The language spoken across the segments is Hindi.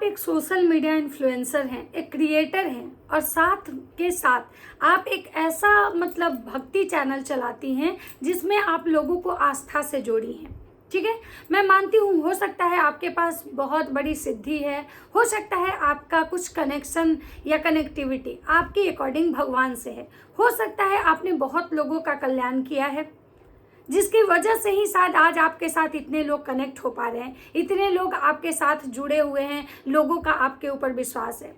एक सोशल मीडिया इन्फ्लुएंसर हैं, एक क्रिएटर हैं और साथ के साथ आप एक ऐसा मतलब भक्ति चैनल चलाती हैं जिसमें आप लोगों को आस्था से जोड़ी हैं। ठीक है, मैं मानती हूँ हो सकता है आपके पास बहुत बड़ी सिद्धि है, हो सकता है आपका कुछ कनेक्शन या कनेक्टिविटी आपके अकॉर्डिंग भगवान से है, हो सकता है आपने बहुत लोगों का कल्याण किया है जिसकी वजह से ही शायद आज आपके साथ इतने लोग कनेक्ट हो पा रहे हैं, इतने लोग आपके साथ जुड़े हुए हैं, लोगों का आपके ऊपर विश्वास है।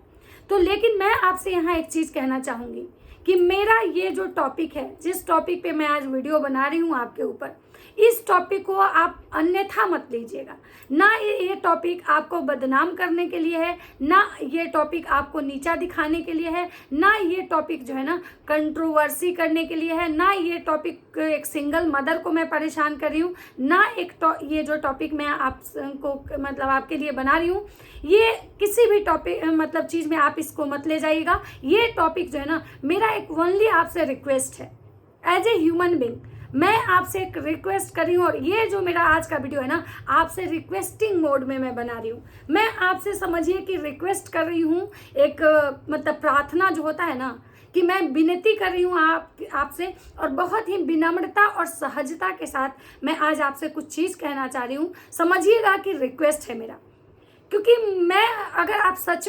तो लेकिन मैं आपसे यहाँ एक चीज़ कहना चाहूँगी कि मेरा ये जो टॉपिक है, जिस टॉपिक पे मैं आज वीडियो बना रही हूँ आपके ऊपर, इस टॉपिक को आप अन्यथा मत लीजिएगा। ना ये टॉपिक आपको बदनाम करने के लिए है, ना ये टॉपिक आपको नीचा दिखाने के लिए है, ना ये टॉपिक जो है ना कंट्रोवर्सी करने के लिए है, ना ये टॉपिक एक सिंगल मदर को मैं परेशान कर रही हूँ, ना ये जो टॉपिक मैं आपको मतलब आपके लिए बना रही हूँ, ये किसी भी टॉपिक मतलब चीज़ में आप इसको मत ले जाइएगा। ये टॉपिक जो है ना मेरा एक ओनली आपसे रिक्वेस्ट है, एज ए ह्यूमन बींग मैं आपसे एक रिक्वेस्ट कर रही हूँ। और ये जो मेरा आज का वीडियो है ना, आपसे रिक्वेस्टिंग मोड में मैं बना रही हूँ। मैं आपसे समझिए कि रिक्वेस्ट कर रही हूँ, एक मतलब प्रार्थना जो होता है ना, कि मैं विनती कर रही हूँ आपसे, और बहुत ही विनम्रता और सहजता के साथ मैं आज आपसे कुछ चीज़ कहना चाह रही हूँ। समझिएगा कि रिक्वेस्ट है मेरा, क्योंकि मैं अगर आप सच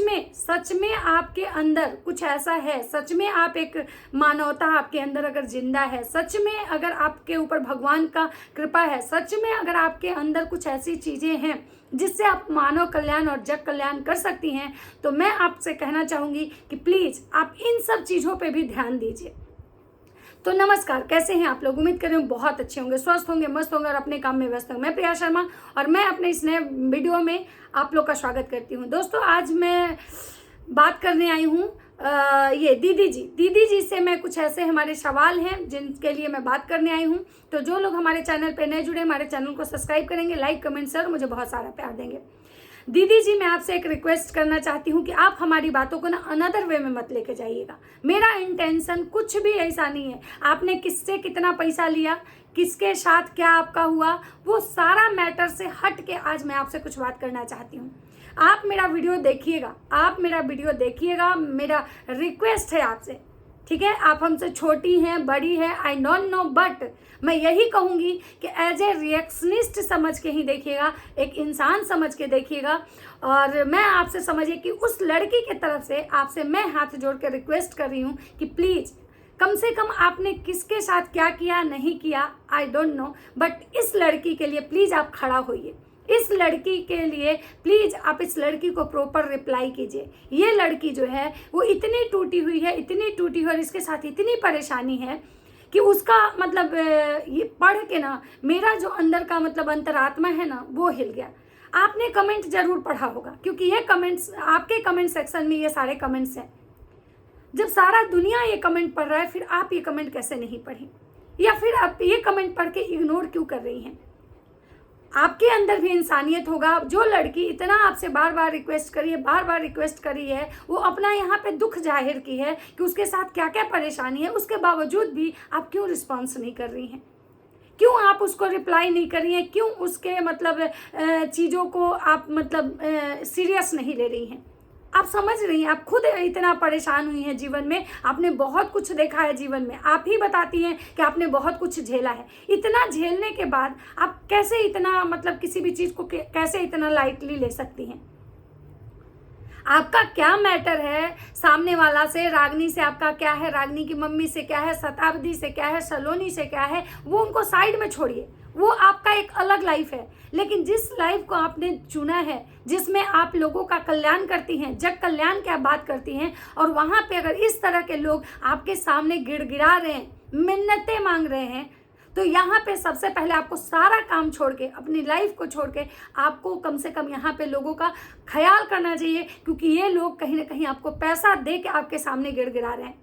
में आपके अंदर कुछ ऐसा है, सच में आप एक मानवता आपके अंदर अगर जिंदा है, सच में अगर आपके ऊपर भगवान का कृपा है, सच में अगर आपके अंदर कुछ ऐसी चीज़ें हैं जिससे आप मानव कल्याण और जग कल्याण कर सकती हैं, तो मैं आपसे कहना चाहूँगी कि प्लीज़ आप इन सब चीज़ों पे भी ध्यान दीजिए। तो नमस्कार, कैसे हैं आप लोग? उम्मीद कर रही हूँ बहुत अच्छे होंगे, स्वस्थ होंगे, मस्त होंगे और अपने काम में व्यस्त होंगे। मैं प्रिया शर्मा और मैं अपने इस नए वीडियो में आप लोग का स्वागत करती हूँ। दोस्तों, आज मैं बात करने आई हूँ ये दीदी जी से मैं कुछ ऐसे हमारे सवाल हैं जिनके लिए मैं बात करने आई हूँ। तो जो लोग हमारे चैनल पर नए जुड़े, हमारे चैनल को सब्सक्राइब करेंगे, लाइक कमेंट शेयर, मुझे बहुत सारा प्यार देंगे। दीदी जी, मैं आपसे एक रिक्वेस्ट करना चाहती हूँ कि आप हमारी बातों को ना अनदर वे में मत लेके जाइएगा। मेरा इंटेंशन कुछ भी ऐसा नहीं है, आपने किससे कितना पैसा लिया, किसके साथ क्या आपका हुआ, वो सारा मैटर से हट के आज मैं आपसे कुछ बात करना चाहती हूँ। आप मेरा वीडियो देखिएगा, मेरा रिक्वेस्ट है आपसे, ठीक है? आप हमसे छोटी हैं, बड़ी हैं, आई डोंट नो, बट मैं यही कहूँगी कि एज ए रिएक्शनिस्ट समझ के ही देखिएगा, एक इंसान समझ के देखिएगा। और मैं आपसे समझिए कि उस लड़की के तरफ से आपसे मैं हाथ जोड़ के रिक्वेस्ट कर रही हूँ कि प्लीज़ कम से कम आपने किसके साथ क्या किया नहीं किया आई डोंट नो, बट इस लड़की के लिए प्लीज़ आप खड़ा होइए। इस लड़की के लिए प्लीज़ आप इस लड़की को प्रॉपर रिप्लाई कीजिए। ये लड़की जो है वो इतनी टूटी हुई है और इसके साथ इतनी परेशानी है कि उसका मतलब ये पढ़ के ना मेरा जो अंदर का मतलब अंतरात्मा है ना वो हिल गया। आपने कमेंट जरूर पढ़ा होगा, क्योंकि ये कमेंट्स आपके कमेंट सेक्शन में ये सारे कमेंट्स हैं। जब सारा दुनिया ये कमेंट पढ़ रहा है, फिर आप ये कमेंट कैसे नहीं पढ़ी, या फिर आप ये कमेंट पढ़ के इग्नोर क्यों कर रही हैं? आपके अंदर भी इंसानियत होगा। जो लड़की इतना आपसे बार बार रिक्वेस्ट करी है, वो अपना यहाँ पे दुख जाहिर की है कि उसके साथ क्या क्या परेशानी है, उसके बावजूद भी आप क्यों रिस्पॉन्स नहीं कर रही हैं? क्यों आप उसको रिप्लाई नहीं कर रही हैं? क्यों उसके मतलब चीज़ों को आप मतलब सीरियस नहीं ले रही हैं? आप समझ रही हैं, आप खुद इतना परेशान हुई हैं जीवन में, आपने बहुत कुछ देखा है जीवन में, आप ही बताती हैं कि आपने बहुत कुछ झेला है। इतना झेलने के बाद आप कैसे इतना मतलब किसी भी चीज़ को कैसे इतना लाइटली ले सकती हैं? आपका क्या मैटर है सामने वाला से? रागनी से आपका क्या है, रागनी की मम्मी से क्या है, शताब्दी से क्या है, सलोनी से क्या है, वो उनको साइड में छोड़िए, वो आपका एक अलग लाइफ है। लेकिन जिस लाइफ को आपने चुना है, जिसमें आप लोगों का कल्याण करती हैं, जग कल्याण की आप बात करती हैं, और वहाँ पे अगर इस तरह के लोग आपके सामने गिड़गिड़ा रहे हैं, मिन्नतें मांग रहे हैं, तो यहाँ पे सबसे पहले आपको सारा काम छोड़ के, अपनी लाइफ को छोड़ के, आपको कम से कम यहाँ पे लोगों का ख्याल करना चाहिए, क्योंकि ये लोग कहीं ना कहीं आपको पैसा दे के आपके सामने गिड़गिड़ा रहे हैं।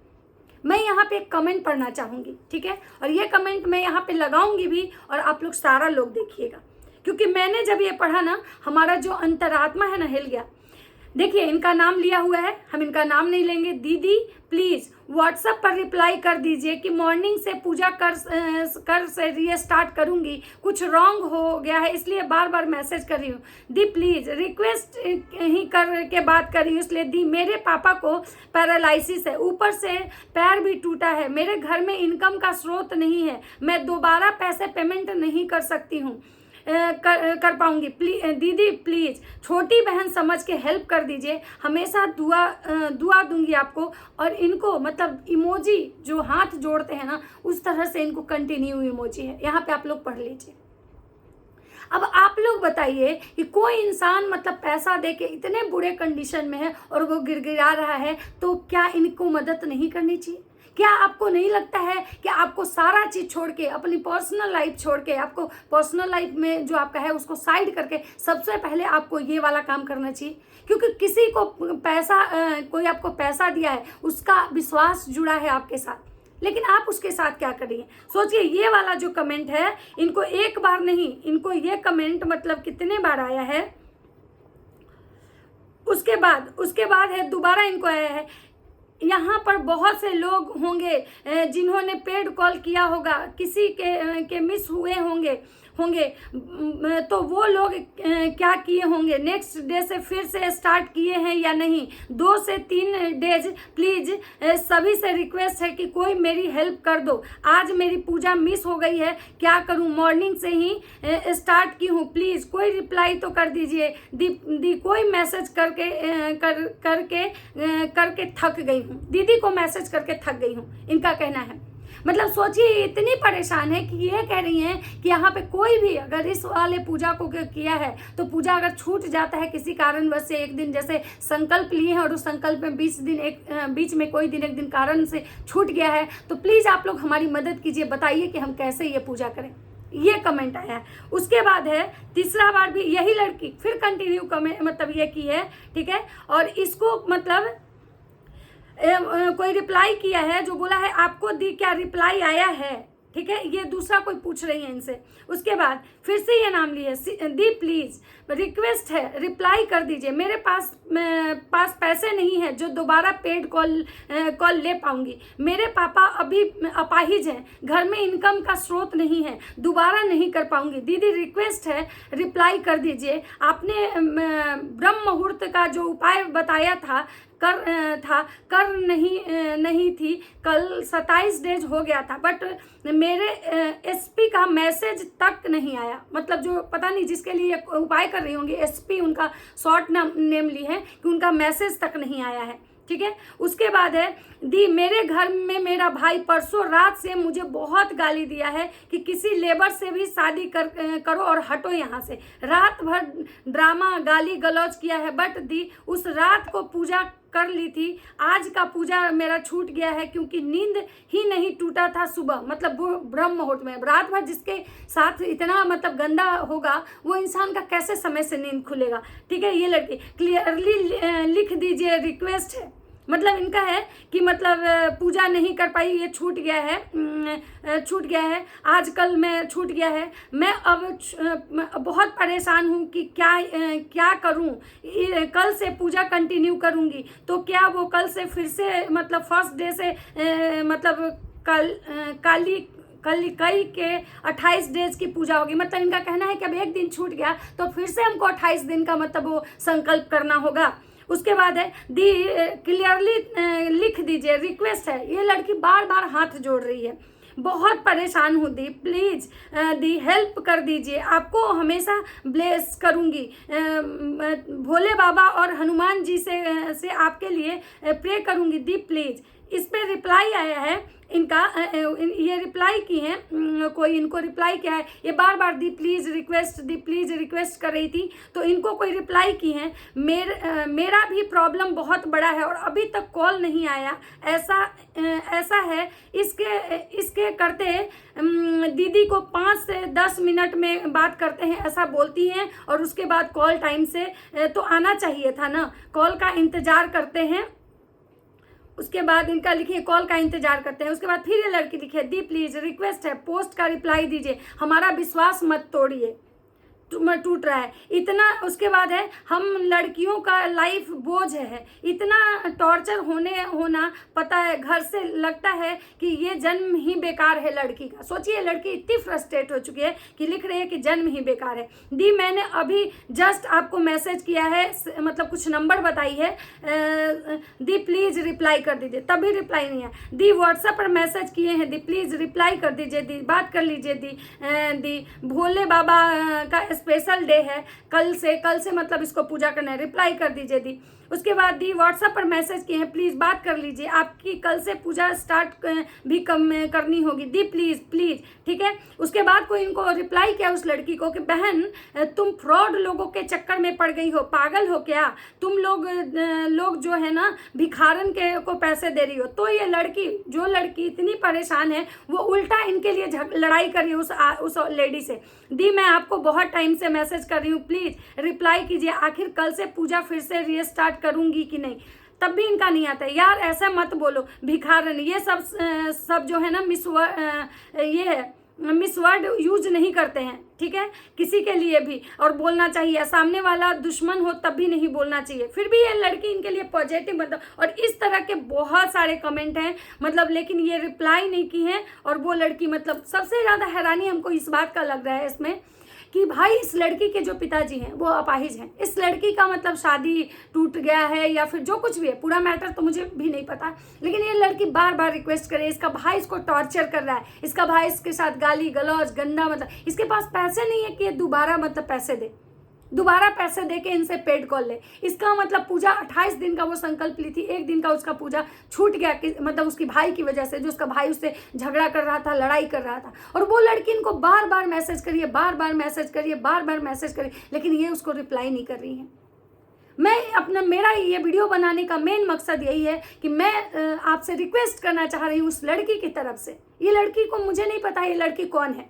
मैं यहाँ पे एक कमेंट पढ़ना चाहूँगी, ठीक है? और ये कमेंट मैं यहाँ पे लगाऊंगी भी, और आप लोग सारा लोग देखिएगा, क्योंकि मैंने जब ये पढ़ा ना, हमारा जो अंतरात्मा है ना हिल गया। देखिए इनका नाम लिया हुआ है, हम इनका नाम नहीं लेंगे। दीदी प्लीज व्हाट्सएप पर रिप्लाई कर दीजिए कि मॉर्निंग से पूजा कर से रीस्टार्ट करूंगी, कुछ रॉन्ग हो गया है इसलिए बार बार मैसेज कर रही हूँ। दी प्लीज रिक्वेस्ट ही कर के बात कर रही हूँ, इसलिए दी मेरे पापा को पैरालिसिस है, ऊपर से पैर भी टूटा है, मेरे घर में इनकम का स्रोत नहीं है, मैं दोबारा पैसे पेमेंट नहीं कर सकती हूँ, कर पाऊंगी। दीदी प्लीज छोटी बहन समझ के हेल्प कर दीजिए, हमेशा दुआ दूंगी आपको। और इनको मतलब इमोजी जो हाथ जोड़ते हैं ना, उस तरह से इनको कंटिन्यू इमोजी है, यहाँ पे आप लोग पढ़ लीजिए। अब आप लोग बताइए कि कोई इंसान मतलब पैसा दे के इतने बुरे कंडीशन में है और वो गिड़गिड़ा रहा है, तो क्या इनको मदद नहीं करनी चाहिए? क्या आपको नहीं लगता है कि आपको सारा चीज़ छोड़ के, अपनी पर्सनल लाइफ छोड़ के, आपको पर्सनल लाइफ में जो आपका है उसको साइड करके सबसे पहले आपको ये वाला काम करना चाहिए? क्योंकि किसी को पैसा कोई आपको पैसा दिया है, उसका विश्वास जुड़ा है आपके साथ, लेकिन आप उसके साथ क्या करिए? सोचिए ये वाला जो कमेंट है, इनको एक बार नहीं, इनको ये कमेंट मतलब कितने बार आया है, उसके बाद है दोबारा इनको आया है। यहाँ पर बहुत से लोग होंगे जिन्होंने पेड कॉल किया होगा, किसी के मिस हुए होंगे, तो वो लोग क्या किए होंगे, नेक्स्ट डे से फिर से स्टार्ट किए हैं या नहीं, 2 से 3 डेज प्लीज सभी से रिक्वेस्ट है कि कोई मेरी हेल्प कर दो, आज मेरी पूजा मिस हो गई है, क्या करूं, मॉर्निंग से ही स्टार्ट की हूं, प्लीज कोई रिप्लाई तो कर दीजिए। दी कोई मैसेज करके थक गई हूँ, दीदी को मैसेज करके थक गई हूँ, इनका कहना है। मतलब सोचिए इतनी परेशान है कि ये कह रही हैं कि यहाँ पे कोई भी अगर इस वाले पूजा को किया है तो पूजा अगर छूट जाता है किसी कारणवश से, एक दिन जैसे संकल्प लिए हैं और उस संकल्प में बीच में कोई दिन एक दिन कारण से छूट गया है, तो प्लीज़ आप लोग हमारी मदद कीजिए, बताइए कि हम कैसे ये पूजा करें। ये कमेंट आया है। उसके बाद है तीसरा बार भी यही लड़की फिर कंटिन्यू कमेंट मतलब ये की है, ठीक है, और इसको मतलब कोई रिप्लाई किया है जो बोला है आपको दी क्या रिप्लाई आया है, ठीक है, ये दूसरा कोई पूछ रही है इनसे। उसके बाद फिर से ये नाम ली है, दी प्लीज रिक्वेस्ट है रिप्लाई कर दीजिए, मेरे पास पैसे नहीं है जो दोबारा पेड कॉल ले पाऊंगी, मेरे पापा अभी अपाहिज हैं, घर में इनकम का स्रोत नहीं है, दोबारा नहीं कर पाऊंगी, दीदी रिक्वेस्ट है रिप्लाई कर दीजिए, आपने ब्रह्म मुहूर्त का जो उपाय बताया था कर नहीं थी, कल 27 डेज हो गया था, बट मेरे एसपी का मैसेज तक नहीं आया। मतलब जो पता नहीं जिसके लिए उपाय कर रही होंगी, एसपी उनका शॉर्ट नेम ली है कि उनका मैसेज तक नहीं आया है, ठीक है। उसके बाद है दी मेरे घर में मेरा भाई परसों रात से मुझे बहुत गाली दिया है कि किसी लेबर से भी शादी करो और हटो यहाँ से, रात भर ड्रामा गाली गलौज किया है, बट दी उस रात को पूजा कर ली थी, आज का पूजा मेरा छूट गया है क्योंकि नींद ही नहीं टूटा था सुबह। मतलब वो ब्रह्म मुहूर्त में रात भर जिसके साथ इतना मतलब गंदा होगा वो इंसान का कैसे समय से नींद खुलेगा, ठीक है। ये लड़की क्लियरली लिख दीजिए, रिक्वेस्ट है, मतलब इनका है कि मतलब पूजा नहीं कर पाई, ये छूट गया है आजकल में छूट गया है, मैं अब बहुत परेशान हूँ कि क्या करूँ, कल से पूजा कंटिन्यू करूँगी तो क्या वो कल से फिर से मतलब फर्स्ट डे से मतलब कई के 28 डेज की पूजा होगी। मतलब इनका कहना है कि अब एक दिन छूट गया तो फिर से हमको 28 दिन का मतलब वो संकल्प करना होगा। उसके बाद है दी क्लियरली लिख दीजिए, रिक्वेस्ट है, ये लड़की बार बार हाथ जोड़ रही है, बहुत परेशान हूँ दी प्लीज़ दी हेल्प कर दीजिए, आपको हमेशा ब्लेस करूँगी, भोले बाबा और हनुमान जी से आपके लिए प्रे करूँगी दी प्लीज़। इस पर रिप्लाई आया है इनका, ये रिप्लाई की हैं, कोई इनको रिप्लाई किया है, ये बार बार दी प्लीज़ रिक्वेस्ट कर रही थी, तो इनको कोई रिप्लाई की हैं, मेरा भी प्रॉब्लम बहुत बड़ा है और अभी तक कॉल नहीं आया, ऐसा है इसके करते दीदी को 5 से 10 मिनट में बात करते हैं ऐसा बोलती हैं, और उसके बाद कॉल टाइम से तो आना चाहिए था ना, कॉल का इंतज़ार करते हैं। उसके बाद इनका लिखिए कॉल का इंतजार करते हैं। उसके बाद फिर ये लड़की लिखिए दी प्लीज रिक्वेस्ट है पोस्ट का रिप्लाई दीजिए, हमारा विश्वास मत तोड़िए, टूट रहा है, इतना उसके बाद है हम लड़कियों का लाइफ बोझ है, इतना टॉर्चर होना पता है, घर से लगता है कि ये जन्म ही बेकार है लड़की का। सोचिए लड़की इतनी फ्रस्ट्रेट हो चुकी है कि लिख रही है कि जन्म ही बेकार है। दी मैंने अभी जस्ट आपको मैसेज किया है, मतलब कुछ नंबर बताई है, दी प्लीज रिप्लाई कर दीजिए, तभी रिप्लाई नहीं है। दी व्हाट्सएप पर मैसेज किए हैं, दी प्लीज रिप्लाई कर दीजिए, दी बात कर लीजिए। दी भोले बाबा का स्पेशल डे है, कल से मतलब इसको पूजा करना है, रिप्लाई कर दीजिए दी। उसके बाद दी व्हाट्सएप पर मैसेज किए हैं, प्लीज़ बात कर लीजिए, आपकी कल से पूजा स्टार्ट भी करनी होगी दी, प्लीज़ ठीक है। उसके बाद कोई इनको रिप्लाई किया उस लड़की को कि बहन तुम फ्रॉड लोगों के चक्कर में पड़ गई हो, पागल हो क्या तुम लोग जो है ना भिखारन के को पैसे दे रही हो। तो ये जो लड़की इतनी परेशान है वो उल्टा इनके लिए लड़ाई कर रही है उस लेडी से। दी मैं आपको बहुत टाइम से मैसेज कर रही हूँ, प्लीज़ रिप्लाई कीजिए, आखिर कल से पूजा फिर से रीस्टार्ट करूंगी कि नहीं। तब भी इनका नहीं आता है। यार ऐसा मत बोलो भिखारन, ये सब जो है ना मिस वर्ड यूज नहीं करते हैं, ठीक है, किसी के लिए भी। और बोलना चाहिए, सामने वाला दुश्मन हो तब भी नहीं बोलना चाहिए। फिर भी ये लड़की इनके लिए पॉजिटिव मतलब, और इस तरह के बहुत सारे कमेंट हैं मतलब, लेकिन ये रिप्लाई नहीं की है। और वो लड़की मतलब सबसे ज़्यादा हैरानी हमको इस बात का लग रहा है इसमें कि भाई इस लड़की के जो पिताजी हैं वो अपाहिज हैं, इस लड़की का मतलब शादी टूट गया है या फिर जो कुछ भी है, पूरा मैटर तो मुझे भी नहीं पता, लेकिन ये लड़की बार बार रिक्वेस्ट करे, इसका भाई इसको टॉर्चर कर रहा है, इसका भाई इसके साथ गाली गलौज गंदा, मतलब इसके पास पैसे नहीं है कि ये दोबारा पैसे दे के इनसे पेड कॉल ले। इसका मतलब पूजा 28 दिन का वो संकल्प ली थी, एक दिन का उसका पूजा छूट गया कि मतलब उसकी भाई की वजह से, जो उसका भाई उससे झगड़ा कर रहा था, लड़ाई कर रहा था। और वो लड़की इनको बार बार मैसेज करिए, लेकिन ये उसको रिप्लाई नहीं कर रही है। मेरा ये वीडियो बनाने का मेन मकसद यही है कि मैं आपसे रिक्वेस्ट करना चाह रही हूँ उस लड़की की तरफ से। ये लड़की को मुझे नहीं पता ये लड़की कौन है,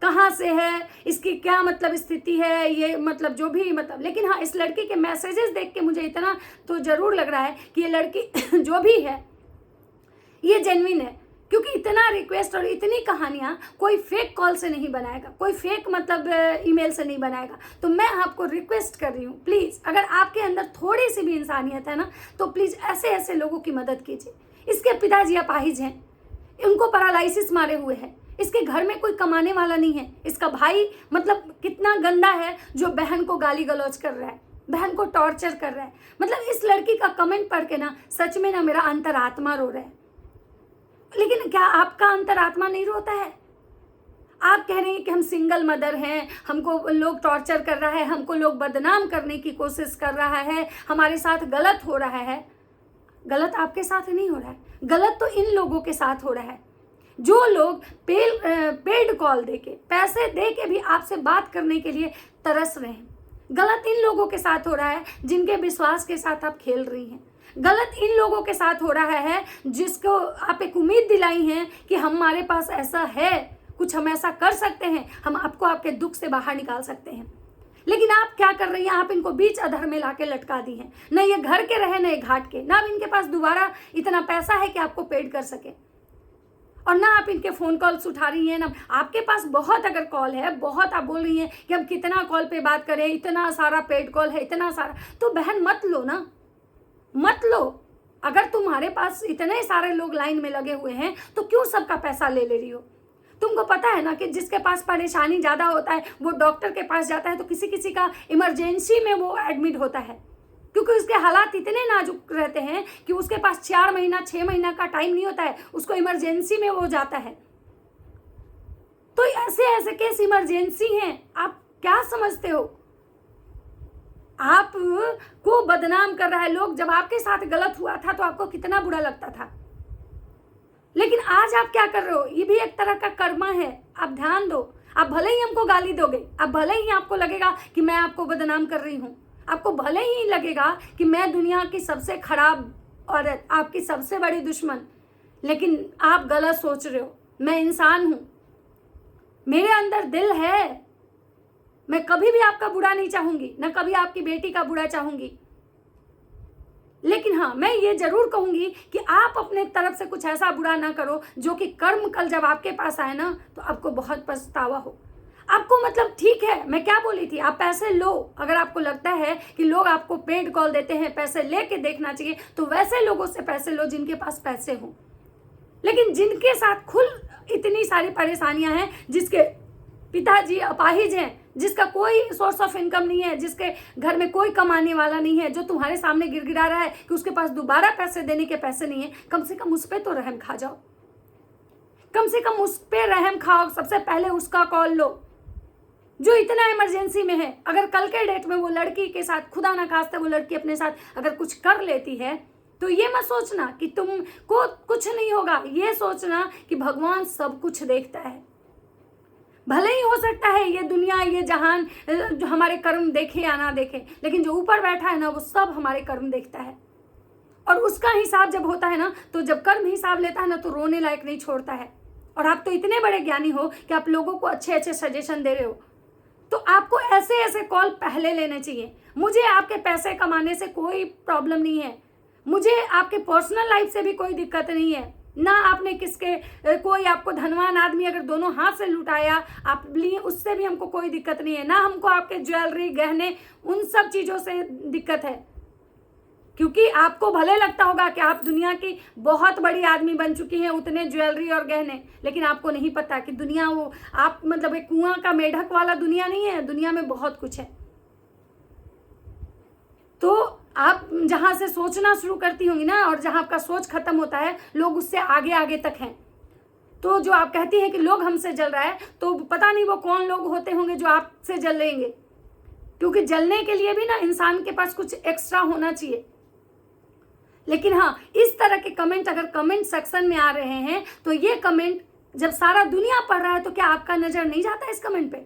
कहाँ से है, इसकी क्या मतलब स्थिति है, ये मतलब जो भी मतलब, लेकिन हाँ इस लड़की के मैसेजेस देख के मुझे इतना तो जरूर लग रहा है कि ये लड़की जो भी है ये जेन्युइन है, क्योंकि इतना रिक्वेस्ट और इतनी कहानियाँ कोई फेक कॉल से नहीं बनाएगा, कोई फेक मतलब ईमेल से नहीं बनाएगा। तो मैं आपको रिक्वेस्ट कर रही हूँ, प्लीज़ अगर आपके अंदर थोड़ी सी भी इंसानियत है ना, तो प्लीज़ ऐसे लोगों की मदद कीजिए। इसके पिताजी अपाहिज हैं, उनको पैरालिसिस मारे हुए हैं, इसके घर में कोई कमाने वाला नहीं है, इसका भाई मतलब कितना गंदा है जो बहन को गाली गलौज कर रहा है, बहन को टॉर्चर कर रहा है। मतलब इस लड़की का कमेंट पढ़ के ना सच में ना मेरा अंतरात्मा रो रहा है। लेकिन क्या आपका अंतरात्मा नहीं रोता है? आप कह रहे हैं कि हम सिंगल मदर हैं, हमको लोग टॉर्चर कर रहा है, हमको लोग बदनाम करने की कोशिश कर रहा है, हमारे साथ गलत हो रहा है। गलत आपके साथ नहीं हो रहा है, गलत तो इन लोगों के साथ हो रहा है जो लोग पेड कॉल देके, पैसे दे के भी आपसे बात करने के लिए तरस रहे हैं। गलत इन लोगों के साथ हो रहा है जिनके विश्वास के साथ आप खेल रही हैं। गलत इन लोगों के साथ हो रहा है जिसको आप एक उम्मीद दिलाई हैं कि हमारे पास ऐसा है, कुछ हम ऐसा कर सकते हैं, हम आपको आपके दुख से बाहर निकाल सकते हैं। लेकिन आप क्या कर रही हैं, आप इनको बीच अधर में लाके लटका दी हैं। न ये घर के रहे न ये घाट के, ना इनके पास दोबारा इतना पैसा है कि आपको पेड कर सके, और ना आप इनके फ़ोन कॉल्स उठा रही हैं। ना आपके पास बहुत अगर कॉल है, बहुत आप बोल रही हैं कि हम कितना कॉल पे बात करें, इतना सारा पेड कॉल है, इतना सारा, तो बहन मत लो ना, मत लो। अगर तुम्हारे पास इतने सारे लोग लाइन में लगे हुए हैं तो क्यों सबका पैसा ले रही हो? तुमको पता है ना कि जिसके पास परेशानी ज़्यादा होता है वो डॉक्टर के पास जाता है तो किसी का इमरजेंसी में वो एडमिट होता है, क्योंकि उसके हालात इतने नाजुक रहते हैं कि उसके पास 4 महीना 6 महीना का टाइम नहीं होता है, उसको इमरजेंसी में वो जाता है। तो ऐसे केस इमरजेंसी हैं। आप क्या समझते हो? आप को बदनाम कर रहा है लोग। जब आपके साथ गलत हुआ था तो आपको कितना बुरा लगता था, लेकिन आज आप क्या कर रहे हो? ये भी एक तरह का कर्मा है। आप ध्यान दो। आप भले ही हमको गाली दोगे, आप भले ही आपको लगेगा कि मैं आपको बदनाम कर रही हूँ, आपको भले ही लगेगा कि मैं दुनिया की सबसे खराब औरत, आपकी सबसे बड़ी दुश्मन, लेकिन आप गलत सोच रहे हो। मैं इंसान हूँ, मेरे अंदर दिल है, मैं कभी भी आपका बुरा नहीं चाहूंगी, ना कभी आपकी बेटी का बुरा चाहूंगी। लेकिन हाँ, मैं ये जरूर कहूंगी कि आप अपने तरफ से कुछ ऐसा बुरा ना करो जो कि कर्म कल जब आपके पास आए ना तो आपको बहुत पछतावा हो। आपको मतलब ठीक है, मैं क्या बोली थी, आप पैसे लो। अगर आपको लगता है कि लोग आपको पेड कॉल देते हैं, पैसे लेके देखना चाहिए, तो वैसे लोगों से पैसे लो जिनके पास पैसे हो। लेकिन जिनके साथ खुद इतनी सारी परेशानियां हैं, जिसके पिताजी अपाहिज हैं, जिसका कोई सोर्स ऑफ इनकम नहीं है, जिसके घर में कोई कमाने वाला नहीं है, जो तुम्हारे सामने गिड़गिड़ा रहा है कि उसके पास दोबारा पैसे देने के पैसे नहीं है, कम से कम उस पर तो रहम खा जाओ। कम से कम उस पर रहम खाओ, सबसे पहले उसका कॉल लो जो इतना इमरजेंसी में है। अगर कल के डेट में वो लड़की के साथ, खुदा ना खास्ता वो लड़की अपने साथ अगर कुछ कर लेती है, तो ये मत सोचना कि तुमको कुछ नहीं होगा, ये सोचना कि भगवान सब कुछ देखता है। भले ही हो सकता है ये दुनिया, ये जहान जो हमारे कर्म देखे या ना देखे, लेकिन जो ऊपर बैठा है ना, वो सब हमारे कर्म देखता है। और उसका हिसाब जब होता है ना, तो जब कर्म हिसाब लेता है ना, तो रोने लायक नहीं छोड़ता है। और आप तो इतने बड़े ज्ञानी हो कि आप लोगों को अच्छे अच्छे सजेशन दे रहे हो, तो आपको ऐसे ऐसे कॉल पहले लेने चाहिए। मुझे आपके पैसे कमाने से कोई प्रॉब्लम नहीं है, मुझे आपके पर्सनल लाइफ से भी कोई दिक्कत नहीं है ना। आपने किसके कोई आपको धनवान आदमी अगर दोनों हाथ से लुटाया आप लिए, उससे भी हमको कोई दिक्कत नहीं है ना। हमको आपके ज्वेलरी, गहने, उन सब चीज़ों से दिक्कत है, क्योंकि आपको भले लगता होगा कि आप दुनिया की बहुत बड़ी आदमी बन चुकी हैं, उतने ज्वेलरी और गहने, लेकिन आपको नहीं पता कि दुनिया वो आप मतलब एक कुआं का मेढक वाला दुनिया नहीं है। दुनिया में बहुत कुछ है। तो आप जहां से सोचना शुरू करती होंगी ना, और जहां आपका सोच खत्म होता है, लोग उससे आगे आगे तक हैं। तो जो आप कहती हैं कि लोग हमसे जल रहा है, तो पता नहीं वो कौन लोग होते होंगे जो आपसे जल लेंगे, क्योंकि जलने के लिए भी ना इंसान के पास कुछ एक्स्ट्रा होना चाहिए। लेकिन हाँ, इस तरह के कमेंट अगर कमेंट सेक्शन में आ रहे हैं, तो ये कमेंट जब सारा दुनिया पढ़ रहा है, तो क्या आपका नजर नहीं जाता इस कमेंट पे?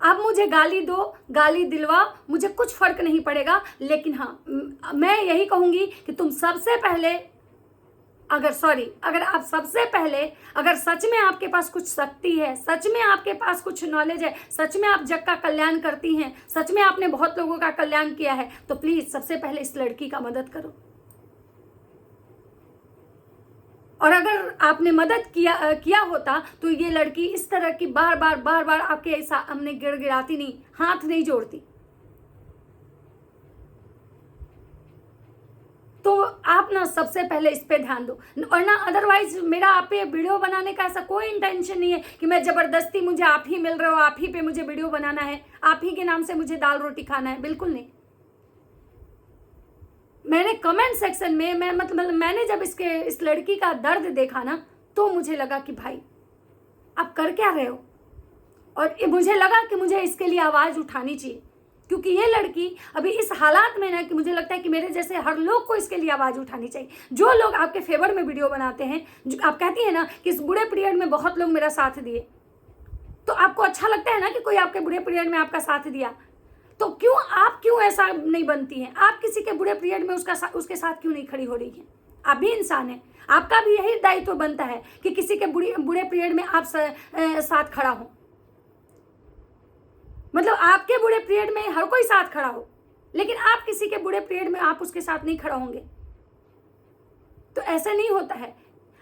आप मुझे गाली दो, गाली दिलवा, मुझे कुछ फर्क नहीं पड़ेगा। लेकिन हाँ, मैं यही कहूंगी कि तुम सबसे पहले अगर आप सबसे पहले, अगर सच में आपके पास कुछ शक्ति है, सच में आपके पास कुछ नॉलेज है, सच में आप जग का कल्याण करती हैं, सच में आपने बहुत लोगों का कल्याण किया है, तो प्लीज सबसे पहले इस लड़की का मदद करो। और अगर आपने मदद किया होता, तो ये लड़की इस तरह की बार बार आपके सामने गिड़गिड़ाती नहीं, हाथ नहीं जोड़ती। तो आप ना सबसे पहले इस पे ध्यान दो, और ना अदरवाइज मेरा आप पे वीडियो बनाने का ऐसा कोई इंटेंशन नहीं है कि मैं जबरदस्ती, मुझे आप ही मिल रहे हो, आप ही पे मुझे वीडियो बनाना है, आप ही के नाम से मुझे दाल रोटी खाना है, बिल्कुल नहीं। मैंने कमेंट सेक्शन में मैंने जब इस लड़की का दर्द देखा ना, तो मुझे लगा कि भाई आप कर क्या रहे हो। और मुझे लगा कि मुझे इसके लिए आवाज़ उठानी चाहिए, क्योंकि ये लड़की अभी इस हालात में ना, कि मुझे लगता है कि मेरे जैसे हर लोग को इसके लिए आवाज़ उठानी चाहिए। जो लोग आपके फेवर में वीडियो बनाते हैं, जो आप कहती हैं ना कि इस बुरे पीरियड में बहुत लोग मेरा साथ दिए, तो आपको अच्छा लगता है ना कि कोई आपके बुरे पीरियड में आपका साथ दिया, तो आप क्यों ऐसा नहीं बनती हैं? आप किसी के बुरे पीरियड में उसके साथ क्यों नहीं खड़ी हो रही हैं? आप भी इंसान हैं, आपका भी यही दायित्व बनता है कि किसी के बुरे पीरियड में आप साथ खड़ा हो। मतलब आपके बुरे पीरियड में हर कोई साथ खड़ा हो, लेकिन आप किसी के बुरे पीरियड में आप उसके साथ नहीं खड़ा होंगे, तो ऐसा नहीं होता है।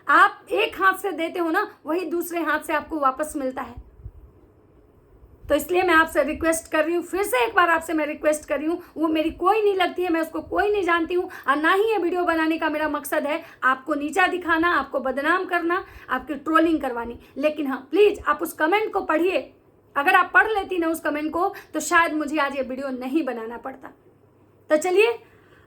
आप एक हाथ से देते हो ना, वही दूसरे हाथ से आपको वापस मिलता है। तो इसलिए मैं आपसे रिक्वेस्ट कर रही हूँ, फिर से एक बार आपसे मैं रिक्वेस्ट कर रही हूँ, वो मेरी कोई नहीं लगती है, मैं उसको कोई नहीं जानती हूँ, और ना ही ये वीडियो बनाने का मेरा मकसद है आपको नीचा दिखाना, आपको बदनाम करना, आपकी ट्रोलिंग करवानी। लेकिन हाँ, प्लीज़ आप उस कमेंट को पढ़िए। अगर आप पढ़ लेती ना उस कमेंट को, तो शायद मुझे आज ये वीडियो नहीं बनाना पड़ता। तो चलिए,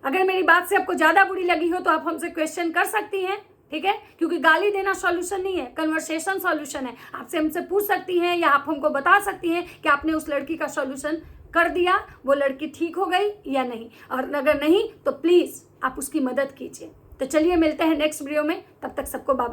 अगर मेरी बात से आपको ज़्यादा बुरी लगी हो तो आप हमसे क्वेश्चन कर सकती हैं, ठीक है? क्योंकि गाली देना सॉल्यूशन नहीं है, कन्वर्सेशन सॉल्यूशन है। आपसे हमसे पूछ सकती हैं, या आप हमको बता सकती हैं कि आपने उस लड़की का सॉल्यूशन कर दिया, वो लड़की ठीक हो गई या नहीं। और अगर नहीं, तो प्लीज़ आप उसकी मदद कीजिए। तो चलिए, मिलते हैं नेक्स्ट वीडियो में, तब तक सबको बाय।